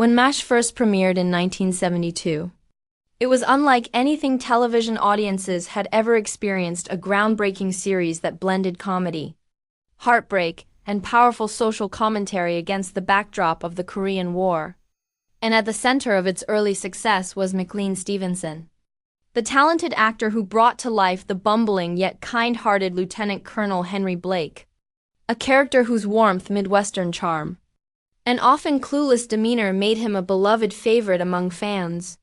when MASH first premiered in 1972. It was unlike anything television audiences had ever experienced, a groundbreaking series that blended comedy, heartbreak, and powerful social commentary against the backdrop of the Korean War. And at the center of its early success was McLean Stevenson, the talented actor who brought to life the bumbling yet kind-hearted Lieutenant Colonel Henry Blake, a character whose warmth, Midwestern charm, and often clueless demeanor made him a beloved favorite among fans,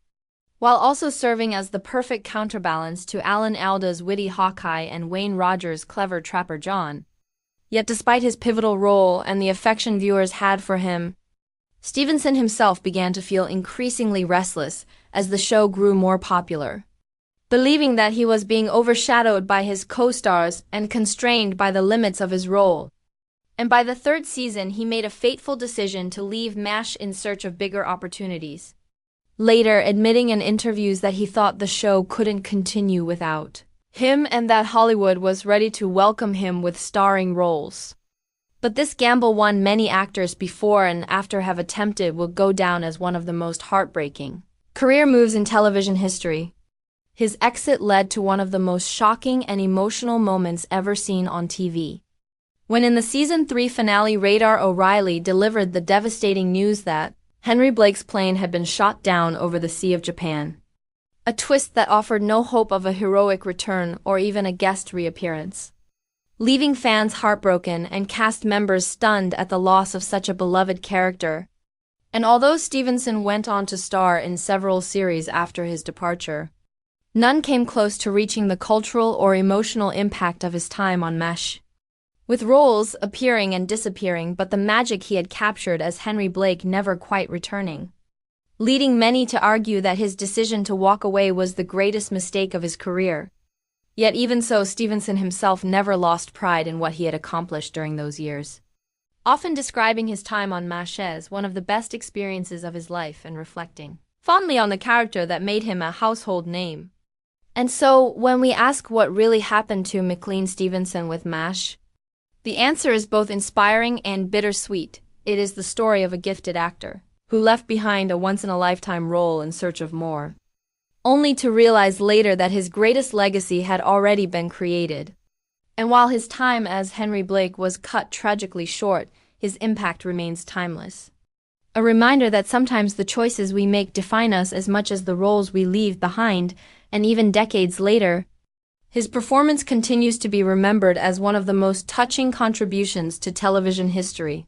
while also serving as the perfect counterbalance to Alda's witty Hawkeye and Wayne Rogers' clever Trapper John. Yet despite his pivotal role and the affection viewers had for him, Stevenson himself began to feel increasingly restless as the show grew more popular, believing that he was being overshadowed by his co-stars and constrained by the limits of his role. And by the third season, he made a fateful decision to leave MASH in search of bigger opportunities, later admitting in interviews that he thought the show couldn't continue without him and that Hollywood was ready to welcome him with starring roles. But this gamble, one many actors before and after have attempted, will go down as one of the most heartbreaking career moves in television history. His exit led to one of the most shocking and emotional moments ever seen on TV, when in the Season 3 finale Radar O'Reilly delivered the devastating news that Henry Blake's plane had been shot down over the Sea of Japan. A twist that offered no hope of a heroic return or even a guest reappearance, leaving fans heartbroken and cast members stunned at the loss of such a beloved character. And although Stevenson went on to star in several series after his departure, none came close to reaching the cultural or emotional impact of his time on MASH, with roles appearing and disappearing, but the magic he had captured as Henry Blake never quite returning, leading many to argue that his decision to walk away was the greatest mistake of his career. Yet even so, Stevenson himself never lost pride in what he had accomplished during those years, often describing his time on MASH as one of the best experiences of his life and reflecting fondly on the character that made him a household name. And so, when we ask what really happened to McLean Stevenson with MASH, the answer is both inspiring and bittersweet. It is the story of a gifted actor who left behind a once-in-a-lifetime role in search of more, only to realize later that his greatest legacy had already been created. And while his time as Henry Blake was cut tragically short, his impact remains timeless. A reminder that sometimes the choices we make define us as much as the roles we leave behind, and even decades later, his performance continues to be remembered as one of the most touching contributions to television history.